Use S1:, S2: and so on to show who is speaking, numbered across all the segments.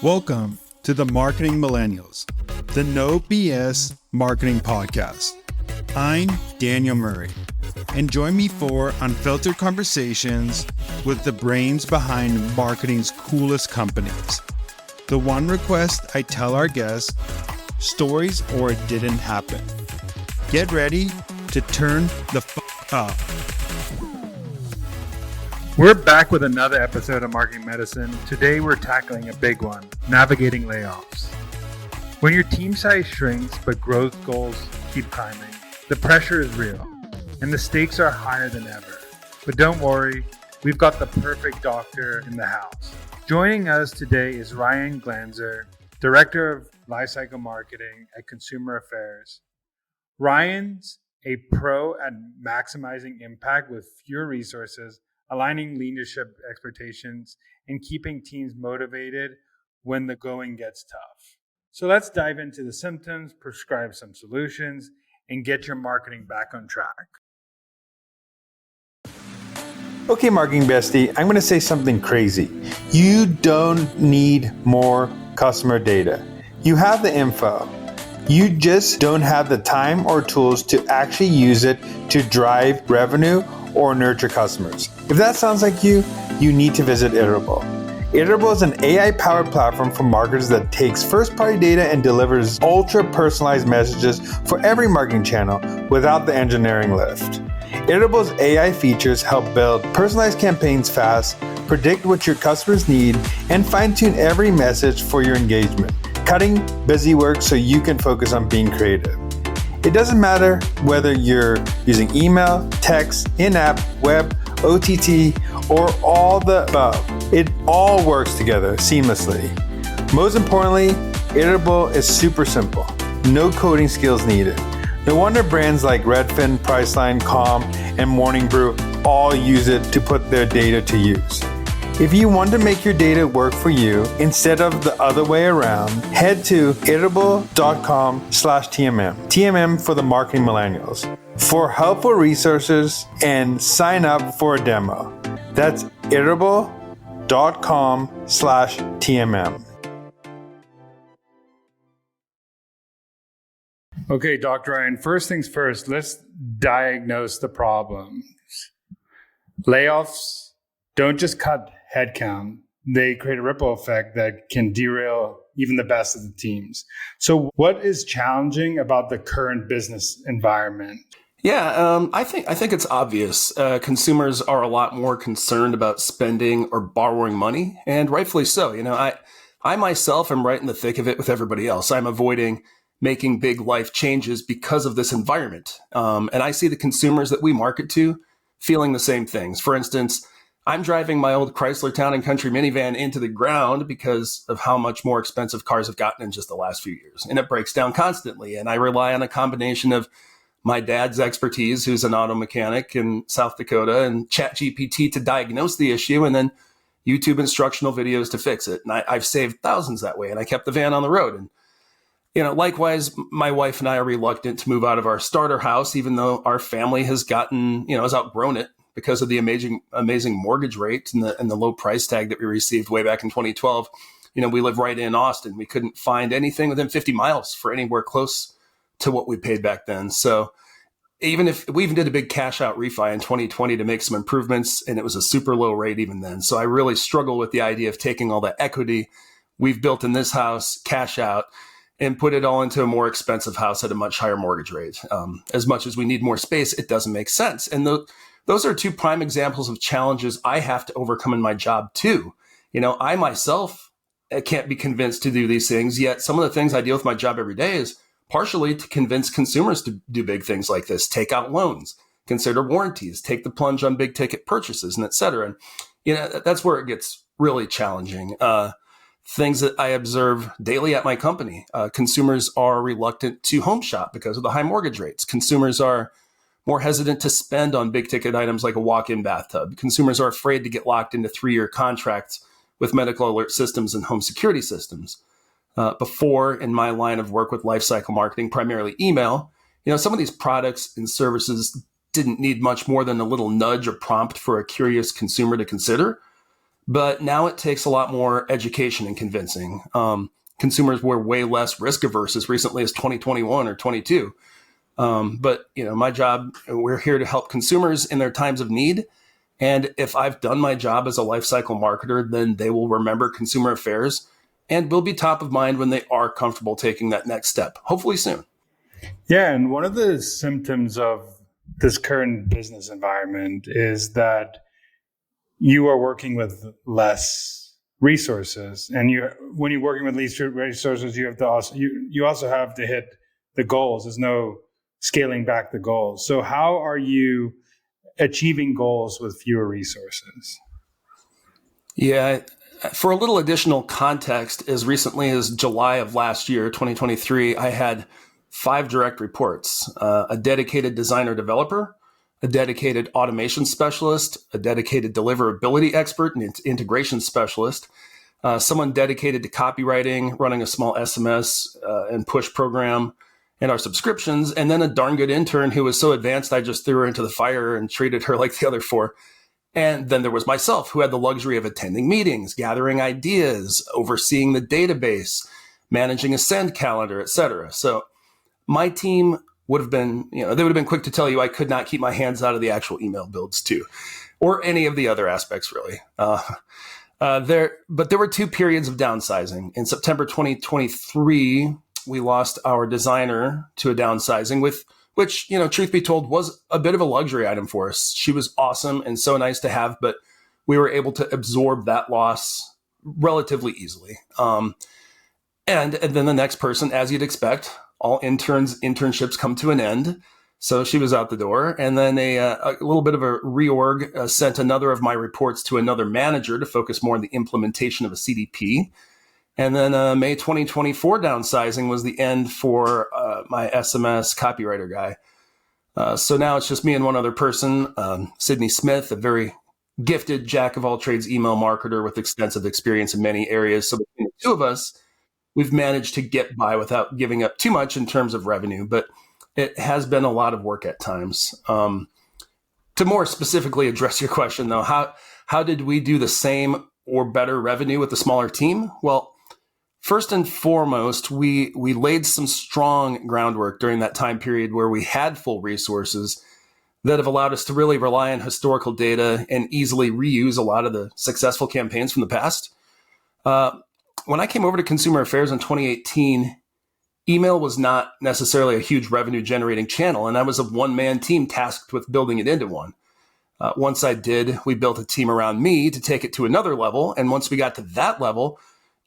S1: Welcome to the Marketing Millennials, the No BS Marketing Podcast. I'm Daniel Murray, and join me for unfiltered conversations with the brains behind marketing's coolest companies. The one request I tell our guests, stories or it didn't happen. Get ready to turn the up. We're back with another episode of Marketing Medicine. Today we're tackling a big one, navigating layoffs. When your team size shrinks but growth goals keep climbing, the pressure is real and the stakes are higher than ever. But don't worry, we've got the perfect doctor in the house. Joining us today is Ryan Glanzer, Director of Lifecycle Marketing at Consumer Affairs. Ryan's a pro at maximizing impact with fewer resources, aligning leadership expectations, and keeping teams motivated when the going gets tough. So let's dive into the symptoms, prescribe some solutions, and get your marketing back on track. Okay, marketing bestie, I'm going to say something crazy. You don't need more customer data. You have the info. You just don't have the time or tools to actually use it to drive revenue or nurture customers. If that sounds like you need to visit Iterable. Iterable is an AI-powered platform for marketers that takes first-party data and delivers ultra-personalized messages for every marketing channel without the engineering lift. Iterable's AI features help build personalized campaigns fast, predict what your customers need, and fine-tune every message for your engagement, cutting busy work so you can focus on being creative. It doesn't matter whether you're using email, text, in-app, web, OTT, or all the above. It all works together seamlessly. Most importantly, Iterable is super simple. No coding skills needed. No wonder brands like Redfin, Priceline, Calm, and Morning Brew all use it to put their data to use. If you want to make your data work for you instead of the other way around, head to iterable.com/TMM. TMM for the marketing millennials. For helpful resources and sign up for a demo. That's iterable.com/TMM. Okay, Dr. Ryan, first things first, let's diagnose the problems. Layoffs don't just cut headcount. They create a ripple effect that can derail even the best of the teams. So what is challenging about the current business environment?
S2: Yeah, I think it's obvious. Consumers are a lot more concerned about spending or borrowing money, and rightfully so. I myself am right in the thick of it with everybody else. I'm avoiding making big life changes because of this environment. And I see the consumers that we market to feeling the same things. For instance, I'm driving my old Chrysler Town & Country minivan into the ground because of how much more expensive cars have gotten in just the last few years. And it breaks down constantly. And I rely on a combination of my dad's expertise, who's an auto mechanic in South Dakota, and ChatGPT to diagnose the issue, and then YouTube instructional videos to fix it. And I've saved thousands that way, and I kept the van on the road. And likewise, my wife and I are reluctant to move out of our starter house, even though our family has outgrown it because of the amazing mortgage rate and the low price tag that we received way back in 2012. We live right in Austin. We couldn't find anything within 50 miles for anywhere close to what we paid back then. So even if we did a big cash out refi in 2020 to make some improvements, and it was a super low rate even then. So I really struggle with the idea of taking all that equity we've built in this house, cash out, and put it all into a more expensive house at a much higher mortgage rate. As much as we need more space, it doesn't make sense. And those are two prime examples of challenges I have to overcome in my job too. I myself can't be convinced to do these things, yet some of the things I deal with my job every day is partially to convince consumers to do big things like this, take out loans, consider warranties, take the plunge on big ticket purchases, and et cetera. And, that's where it gets really challenging. Things that I observe daily at my company. Consumers are reluctant to home shop because of the high mortgage rates. Consumers are more hesitant to spend on big ticket items like a walk-in bathtub. Consumers are afraid to get locked into 3-year contracts with medical alert systems and home security systems. Before, in my line of work with lifecycle marketing, primarily email, some of these products and services didn't need much more than a little nudge or prompt for a curious consumer to consider. But now it takes a lot more education and convincing. Consumers were way less risk averse as recently as 2021 or 22. But my job, we're here to help consumers in their times of need. And if I've done my job as a lifecycle marketer, then they will remember consumer affairs and will be top of mind when they are comfortable taking that next step, hopefully soon.
S1: Yeah, and one of the symptoms of this current business environment is that you are working with less resources, and when you're working with less resources, you also have to hit the goals. There's no scaling back the goals. So how are you achieving goals with fewer resources?
S2: Yeah, for a little additional context, as recently as July of last year, 2023, I had 5 direct reports: a dedicated designer developer, a dedicated automation specialist, a dedicated deliverability expert and integration specialist, someone dedicated to copywriting, running a small SMS and push program, and our subscriptions, and then a darn good intern who was so advanced I just threw her into the fire and treated her like the other 4. And then there was myself, who had the luxury of attending meetings, gathering ideas, overseeing the database, managing a send calendar, etc. So my team would have been, they would have been quick to tell you I could not keep my hands out of the actual email builds too, or any of the other aspects really. But there were 2 periods of downsizing. In September 2023, we lost our designer to a downsizing, which, truth be told, was a bit of a luxury item for us. She was awesome and so nice to have, but we were able to absorb that loss relatively easily. And then the next person, as you'd expect, all internships come to an end. So she was out the door. And then a little bit of a reorg sent another of my reports to another manager to focus more on the implementation of a CDP. And then May 2024 downsizing was the end for my SMS copywriter guy. So now it's just me and one other person, Sydney Smith, a very gifted jack of all trades email marketer with extensive experience in many areas. So between the 2 of us, we've managed to get by without giving up too much in terms of revenue, but it has been a lot of work at times. To more specifically address your question, though, how did we do the same or better revenue with a smaller team? Well, first and foremost, we laid some strong groundwork during that time period where we had full resources that have allowed us to really rely on historical data and easily reuse a lot of the successful campaigns from the past. When I came over to consumer affairs in 2018, email was not necessarily a huge revenue generating channel, and I was a one-man team tasked with building it into one. Once I did, we built a team around me to take it to another level. And once we got to that level,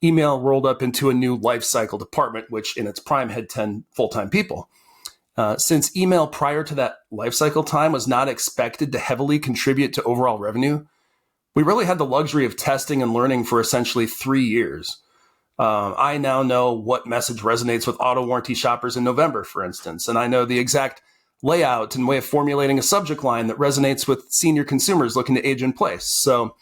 S2: email rolled up into a new lifecycle department, which in its prime had 10 full-time people. Since email prior to that lifecycle time was not expected to heavily contribute to overall revenue, we really had the luxury of testing and learning for essentially 3 years. I now know what message resonates with auto warranty shoppers in November, for instance, and I know the exact layout and way of formulating a subject line that resonates with senior consumers looking to age in place. So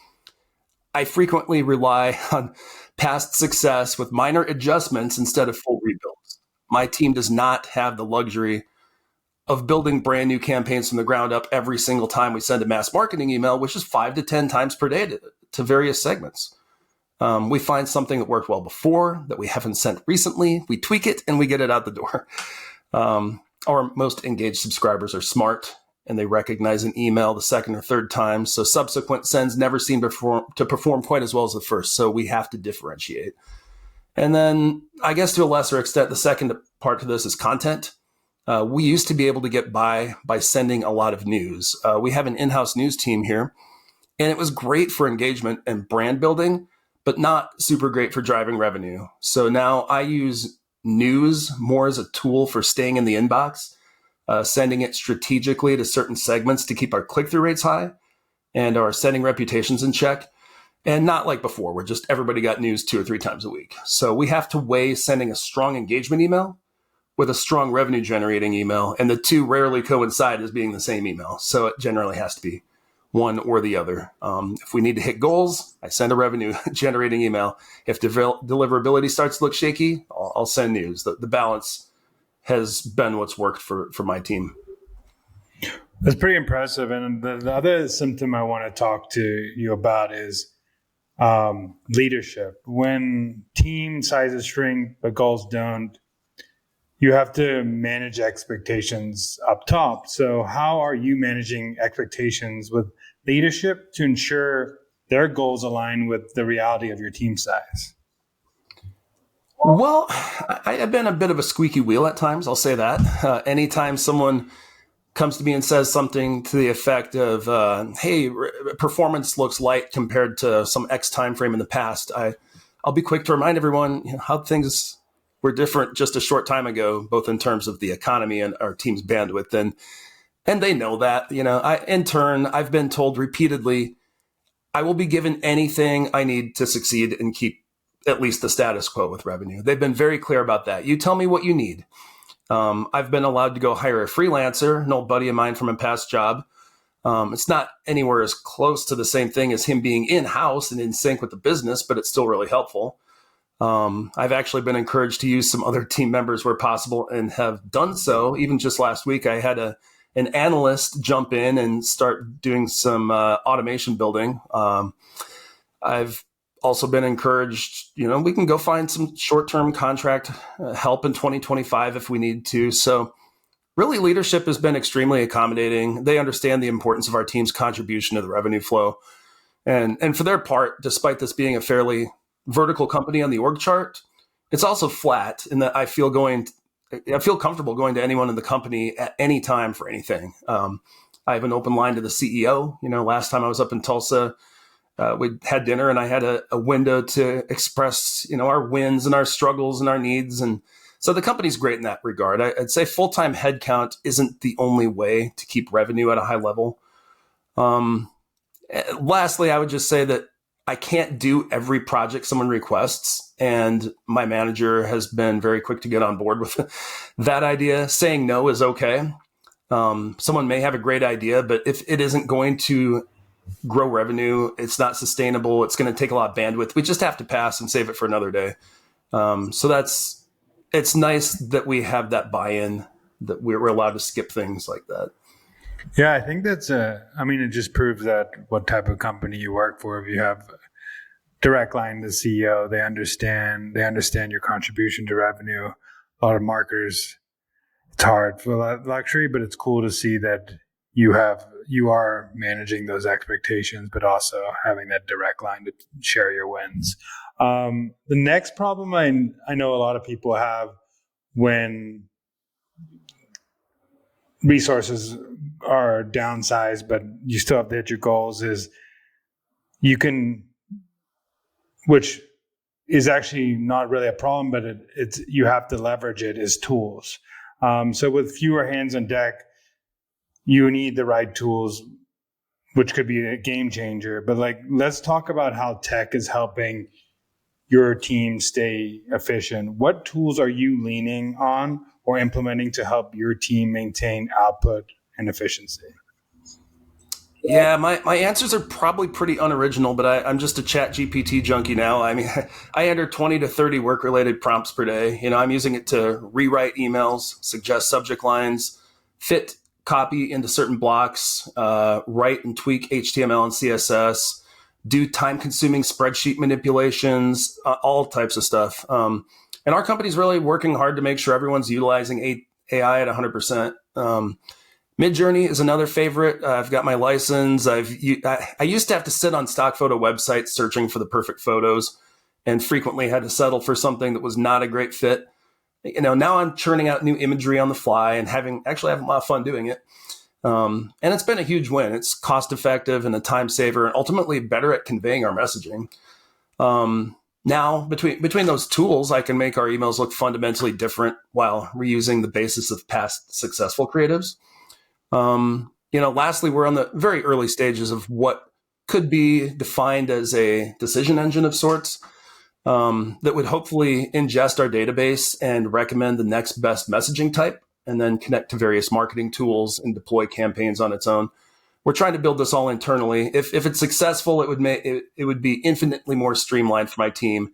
S2: I frequently rely on past success with minor adjustments instead of full rebuilds. My team does not have the luxury of building brand new campaigns from the ground up every single time we send a mass marketing email, which is 5 to 10 times per day to various segments. We find something that worked well before that we haven't sent recently. We tweak it and we get it out the door. Our most engaged subscribers are smart and they recognize an email the second or third time. So subsequent sends never seem to perform quite as well as the first. So we have to differentiate. And then I guess to a lesser extent, the second part to this is content. We used to be able to get by sending a lot of news. We have an in-house news team here, and it was great for engagement and brand building, but not super great for driving revenue. So now I use news more as a tool for staying in the inbox, sending it strategically to certain segments to keep our click-through rates high and our sending reputations in check. And not like before, where just everybody got news 2 or 3 times a week. So we have to weigh sending a strong engagement email with a strong revenue generating email, and the 2 rarely coincide as being the same email. So it generally has to be one or the other. If we need to hit goals, I send a revenue generating email. If deliverability starts to look shaky, I'll send news. The balance has been what's worked for my team.
S1: That's pretty impressive. And the other symptom I want to talk to you about is Leadership. When team sizes shrink but goals don't, you have to manage expectations up top. So how are you managing expectations with leadership to ensure their goals align with the reality of your team size?
S2: Well, I have been a bit of a squeaky wheel at times. I'll say that. Anytime someone comes to me and says something to the effect of, "Hey, performance looks light compared to some X time frame in the past," I'll be quick to remind everyone how things were different just a short time ago, both in terms of the economy and our team's bandwidth, and they know that. In turn, I've been told repeatedly, I will be given anything I need to succeed and keep at least the status quo with revenue. They've been very clear about that. You tell me what you need. I've been allowed to go hire a freelancer, an old buddy of mine from a past job. It's not anywhere as close to the same thing as him being in-house and in sync with the business, but it's still really helpful. I've actually been encouraged to use some other team members where possible and have done so. Even just last week, I had an analyst jump in and start doing some automation building. I've also been encouraged, we can go find some short-term contract help in 2025 if we need to. So really, leadership has been extremely accommodating. They understand the importance of our team's contribution to the revenue flow. And for their part, despite this being a fairly vertical company on the org chart, it's also flat in that I feel comfortable going to anyone in the company at any time for anything. I have an open line to the CEO. Last time I was up in Tulsa, we had dinner and I had a window to express, our wins and our struggles and our needs. And so the company's great in that regard. I'd say full-time headcount isn't the only way to keep revenue at a high level. Lastly, I would just say that I can't do every project someone requests. And my manager has been very quick to get on board with that idea. Saying no is okay. Someone may have a great idea, but if it isn't going to grow revenue, it's not sustainable, it's going to take a lot of bandwidth, we just have to pass and save it for another day. So it's nice that we have that buy-in, that we're allowed to skip things like that.
S1: Yeah, I think it just proves that what type of company you work for. If you have direct line to the CEO, they understand your contribution to revenue. A lot of marketers, it's hard for luxury, but it's cool to see that you are managing those expectations, but also having that direct line to share your wins. The next problem I know a lot of people have when resources are downsized, but you still have to hit your goals, is which is actually not really a problem, but you have to leverage it as tools. So with fewer hands on deck, you need the right tools, which could be a game changer. But let's talk about how tech is helping your team stay efficient. What tools are you leaning on or implementing to help your team maintain output and efficiency?
S2: Yeah, my answers are probably pretty unoriginal, but I'm just a chat GPT junkie now. I mean, I enter 20 to 30 work-related prompts per day. I'm using it to rewrite emails, suggest subject lines, fit copy into certain blocks, write and tweak HTML and CSS, do time-consuming spreadsheet manipulations, all types of stuff. And our company's really working hard to make sure everyone's utilizing AI at 100%. Midjourney is another favorite. I've got my license. I used to have to sit on stock photo websites searching for the perfect photos, and frequently had to settle for something that was not a great fit. Now I'm churning out new imagery on the fly and having a lot of fun doing it. And it's been a huge win. It's cost effective and a time saver, and ultimately better at conveying our messaging. Now between those tools, I can make our emails look fundamentally different while reusing the basis of past successful creatives. Lastly, we're on the very early stages of what could be defined as a decision engine of sorts. That would hopefully ingest our database and recommend the next best messaging type, and then connect to various marketing tools and deploy campaigns on its own. We're trying to build this all internally. If it's successful, it would be infinitely more streamlined for my team,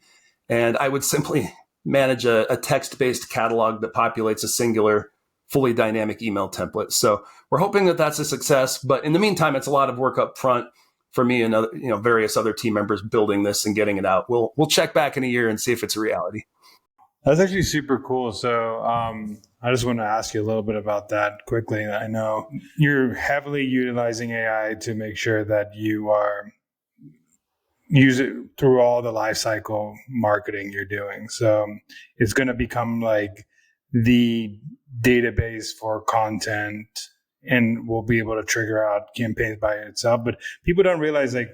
S2: and I would simply manage a text-based catalog that populates a singular, fully dynamic email template. So we're hoping that that's a success, but in the meantime, it's a lot of work up front for me and other, various other team members building this and getting it out. We'll check back in a year and see if it's a reality.
S1: That's actually super cool. So I just want to ask you a little bit about that quickly. I know you're heavily utilizing AI to make sure that you are use it through all the lifecycle marketing you're doing. So it's going to become like the database for content, and we'll be able to trigger out campaigns by itself. But people don't realize like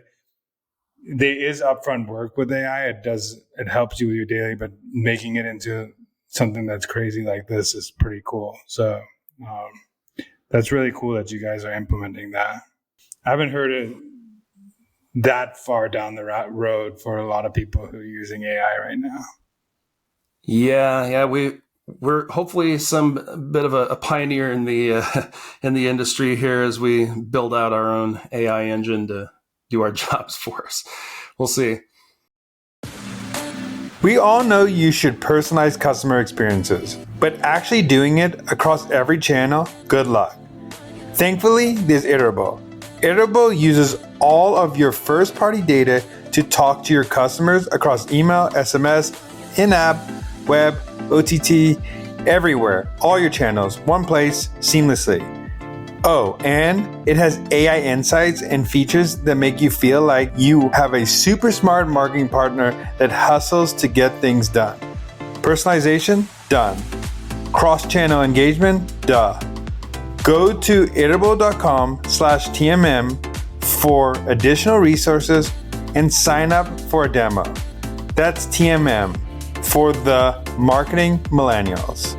S1: there is upfront work with AI. It helps you with your daily, but making it into something that's crazy like this is pretty cool. So that's really cool that you guys are implementing that. I haven't heard it that far down the road for a lot of people who are using AI right now.
S2: Yeah, we're hopefully some bit of a pioneer in the industry here as we build out our own AI engine to do our jobs for us. We'll see.
S1: We all know you should personalize customer experiences, but actually doing it across every channel, good luck. Thankfully, there's Iterable. Iterable uses all of your first-party data to talk to your customers across email, SMS, in-app, web, OTT, everywhere, all your channels, one place, seamlessly. Oh, and it has AI insights and features that make you feel like you have a super smart marketing partner that hustles to get things done. Personalization? Done. Cross-channel engagement? Duh. Go to iterable.com/TMM for additional resources and sign up for a demo. That's TMM for the Marketing Millennials.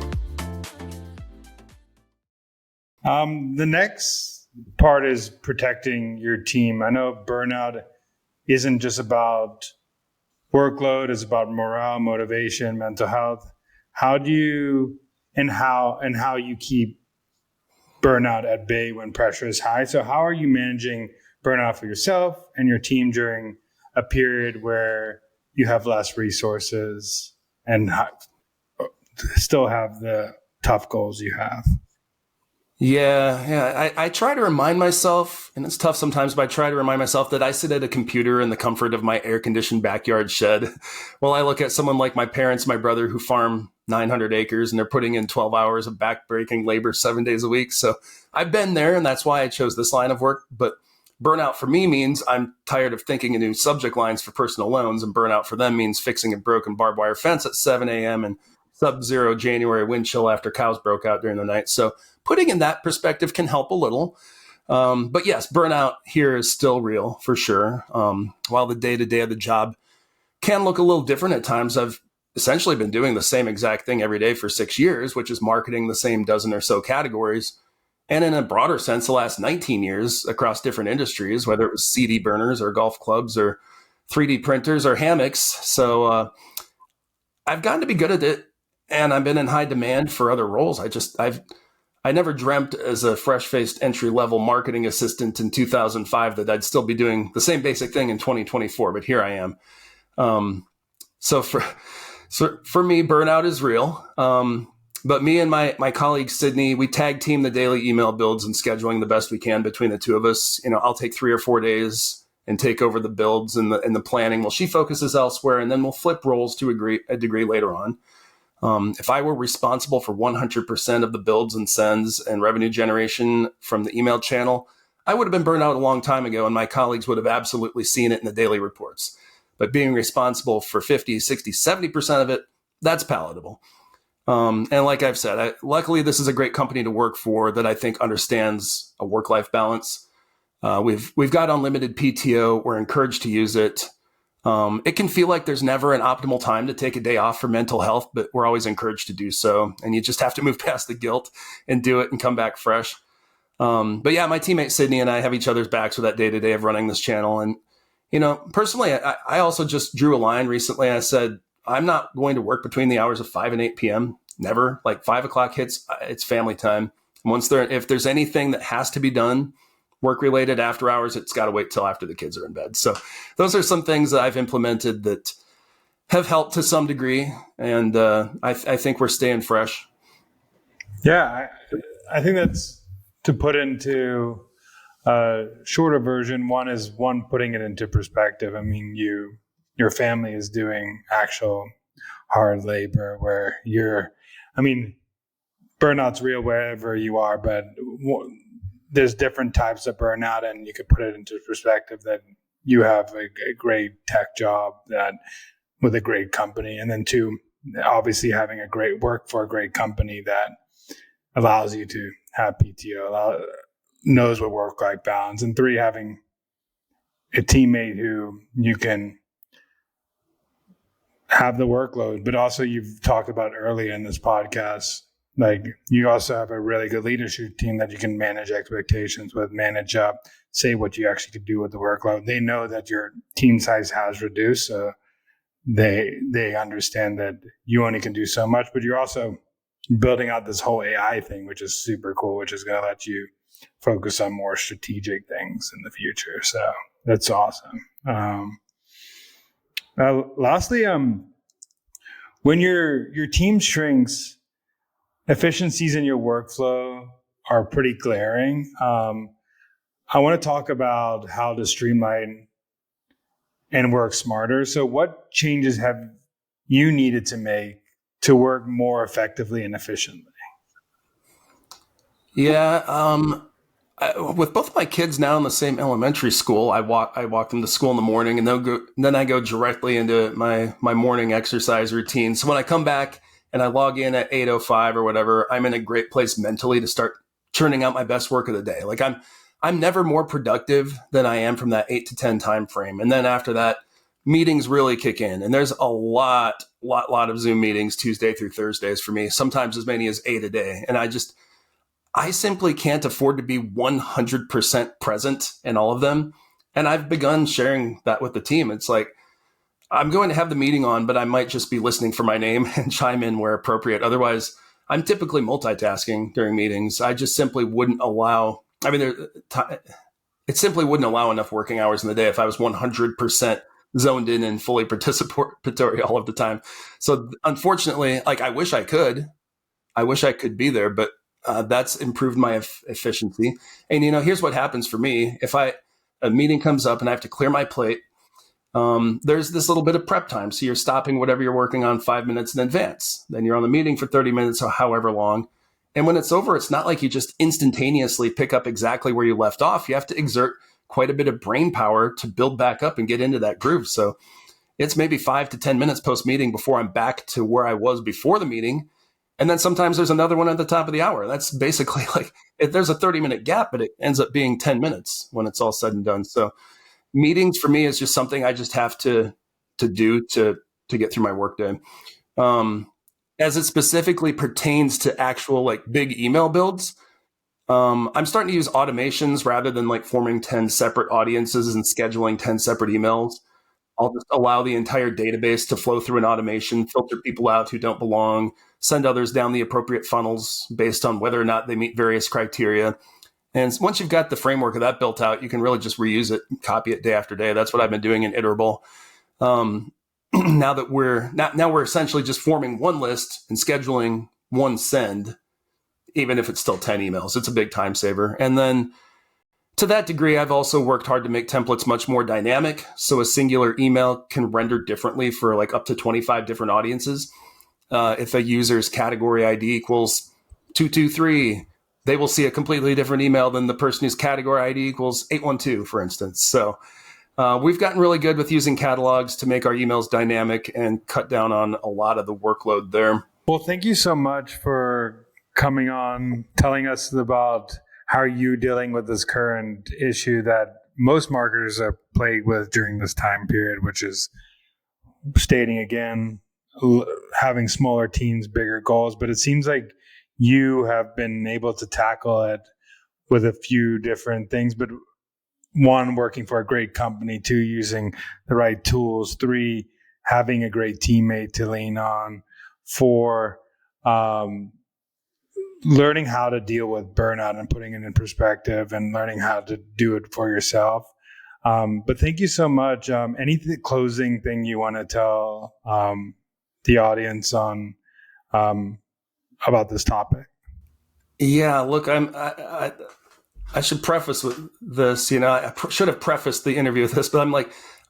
S1: The next part is protecting your team. I know burnout isn't just about workload, it's about morale, motivation, mental health. How do you how you keep burnout at bay when pressure is high? So how are you managing burnout for yourself and your team during a period where you have less resources and still have the tough goals you have?
S2: Yeah. I try to remind myself, and it's tough sometimes, but I try to remind myself that I sit at a computer in the comfort of my air-conditioned backyard shed. While I look at someone like my parents, my brother, who farm 900 acres, and they're putting in 12 hours of back-breaking labor 7 days a week. So I've been there, and that's why I chose this line of work. But burnout for me means I'm tired of thinking of new subject lines for personal loans, and burnout for them means fixing a broken barbed wire fence at 7 a.m. and sub-zero January wind chill after cows broke out during the night. So putting in that perspective can help a little. But yes, burnout here is still real for sure. While the day-to-day of the job can look a little different at times, I've essentially been doing the same exact thing every day for 6 years, which is marketing the same dozen or so categories. And in a broader sense, the last 19 years across different industries, whether it was CD burners or golf clubs or 3D printers or hammocks. So I've gotten to be good at it, and I've been in high demand for other roles. I never dreamt as a fresh-faced entry-level marketing assistant in 2005 that I'd still be doing the same basic thing in 2024, but here I am. So for me, burnout is real. But me and my colleague, Sydney, we tag team the daily email builds and scheduling the best we can between the two of us. I'll take 3 or 4 days and take over the builds and the planning while she focuses elsewhere, and then we'll flip roles to a degree later on. If I were responsible for 100% of the builds and sends and revenue generation from the email channel, I would have been burned out a long time ago, and my colleagues would have absolutely seen it in the daily reports. But being responsible for 50, 60, 70% of it, that's palatable. And like I've said, luckily this is a great company to work for that I think understands a work-life balance. We've got unlimited PTO. We're encouraged to use it. It can feel like there's never an optimal time to take a day off for mental health, but we're always encouraged to do so. And you just have to move past the guilt and do it and come back fresh. But yeah, my teammate Sydney and I have each other's backs with that day-to-day of running this channel. And, personally, I also just drew a line recently. I said, I'm not going to work between the hours of 5 and 8 p.m. Never. Like 5 o'clock hits, it's family time. If there's anything that has to be done, work-related after hours, it's got to wait till after the kids are in bed. So those are some things that I've implemented that have helped to some degree. And I think we're staying fresh.
S1: Yeah, I think that's to put into shorter version. One is putting it into perspective. I mean, your family is doing actual hard labor where burnout's real wherever you are, but there's different types of burnout, and you could put it into perspective that you have a great tech job that with a great company, and then two, obviously having a great work for a great company that allows you to have PTO, knows what work-life balance, and three, having a teammate who you can have the workload, but also you've talked about earlier in this podcast, like you also have a really good leadership team that you can manage expectations with, say what you actually could do with the workload. They know that your team size has reduced, so they understand that you only can do so much, but you're also building out this whole AI thing, which is super cool, which is going to let you focus on more strategic things in the future. So that's awesome. Lastly, when your team shrinks, efficiencies in your workflow are pretty glaring. I want to talk about how to streamline and work smarter. So what changes have you needed to make to work more effectively and efficiently?
S2: Yeah, with both of my kids now in the same elementary school, I walk them to school in the morning, and then I go directly into my morning exercise routine. So when I come back and I log in at 8:05 or whatever, I'm in a great place mentally to start churning out my best work of the day. Like I'm never more productive than I am from that 8 to 10 time frame. And then after that, meetings really kick in. And there's a lot of Zoom meetings Tuesday through Thursdays for me, sometimes as many as 8 a day. And I simply can't afford to be 100% present in all of them. And I've begun sharing that with the team. It's like, I'm going to have the meeting on, but I might just be listening for my name and chime in where appropriate. Otherwise, I'm typically multitasking during meetings. I just simply wouldn't allow, it simply wouldn't allow enough working hours in the day if I was 100% zoned in and fully participatory all of the time. So unfortunately, like I wish I could be there, but that's improved my efficiency. And here's what happens for me. If a meeting comes up and I have to clear my plate, there's this little bit of prep time. So you're stopping whatever you're working on 5 minutes in advance. Then you're on the meeting for 30 minutes or however long. And when it's over, it's not like you just instantaneously pick up exactly where you left off. You have to exert quite a bit of brain power to build back up and get into that groove. So it's maybe 5 to 10 minutes post meeting before I'm back to where I was before the meeting. And then sometimes there's another one at the top of the hour. That's basically like, if there's a 30-minute gap, but it ends up being 10 minutes when it's all said and done. So meetings for me is just something I just have to do to get through my workday. As it specifically pertains to actual like big email builds, I'm starting to use automations rather than like forming 10 separate audiences and scheduling 10 separate emails. I'll just allow the entire database to flow through an automation, filter people out who don't belong, send others down the appropriate funnels based on whether or not they meet various criteria. And once you've got the framework of that built out, you can really just reuse it, copy it day after day. That's what I've been doing in Iterable. Now we're essentially just forming one list and scheduling one send, even if it's still 10 emails. It's a big time saver. And then to that degree, I've also worked hard to make templates much more dynamic. So a singular email can render differently for like up to 25 different audiences. If a user's category ID equals 223, they will see a completely different email than the person whose category ID equals 812, for instance. So we've gotten really good with using catalogs to make our emails dynamic and cut down on a lot of the workload there.
S1: Well, thank you so much for coming on, telling us about how you're dealing with this current issue that most marketers are plagued with during this time period, which is stating again, having smaller teams, bigger goals. But it seems like you have been able to tackle it with a few different things. But one, working for a great company. Two, using the right tools. Three, having a great teammate to lean on. Four, learning how to deal with burnout and putting it in perspective and learning how to do it for yourself. But thank you so much. Any closing thing you want to tell the audience on about this topic?
S2: Yeah, look, I should preface with this, should have prefaced the interview with this, but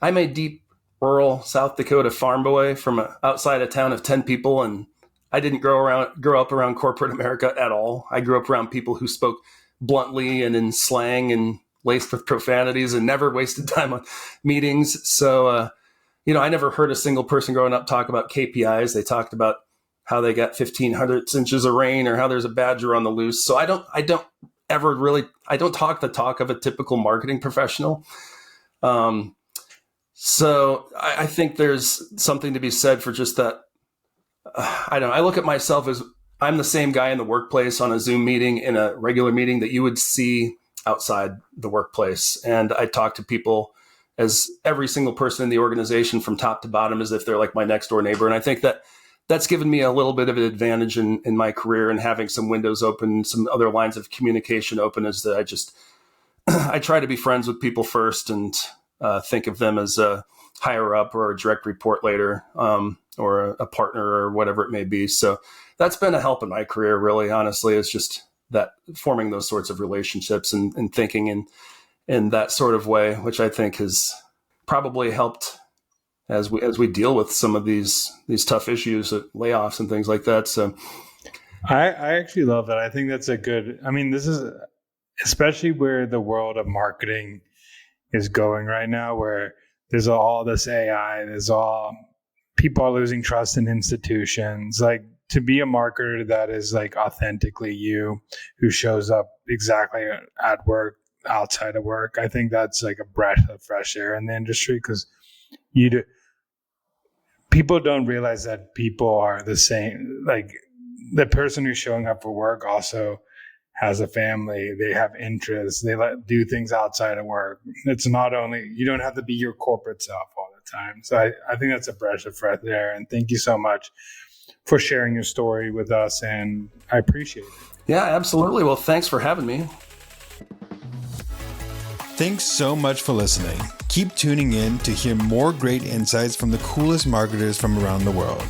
S2: I'm a deep rural South Dakota farm boy from outside a town of 10 people. And I didn't grow up around corporate America at all. I grew up around people who spoke bluntly and in slang and laced with profanities and never wasted time on meetings. So, I never heard a single person growing up talk about KPIs. They talked about how they got 1,500 inches of rain or how there's a badger on the loose. So I don't talk the talk of a typical marketing professional. So I think there's something to be said for just that. I look at myself as I'm the same guy in the workplace on a Zoom meeting, in a regular meeting, that you would see outside the workplace. And I talk to people as every single person in the organization from top to bottom as if they're like my next door neighbor. And I think that's given me a little bit of an advantage in my career, and having some windows open, some other lines of communication open, is that I try to be friends with people first and think of them as a higher up or a direct report later, or a partner or whatever it may be. So that's been a help in my career, really, honestly. It's just that forming those sorts of relationships and thinking in that sort of way, which I think has probably helped as we deal with some of these tough issues, layoffs and things like that. So
S1: I actually love that. I think that's this is especially where the world of marketing is going right now, where there's all this AI, people are losing trust in institutions. Like, to be a marketer that is like authentically you, who shows up exactly at work, outside of work, I think that's like a breath of fresh air in the industry, because people don't realize that people are the same. Like, the person who's showing up for work also has a family, they have interests, they do things outside of work. It's not only, you don't have to be your corporate self all the time. So I think that's a breath of fresh air. And thank you so much for sharing your story with us, and I appreciate it.
S2: Yeah, absolutely. Well, thanks for having me.
S1: Thanks so much for listening. Keep tuning in to hear more great insights from the coolest marketers from around the world.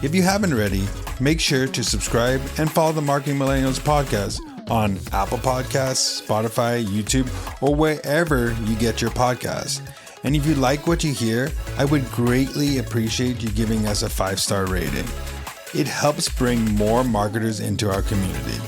S1: If you haven't already, make sure to subscribe and follow the Marketing Millennials podcast on Apple Podcasts, Spotify, YouTube, or wherever you get your podcasts. And if you like what you hear, I would greatly appreciate you giving us a 5-star rating. It helps bring more marketers into our community.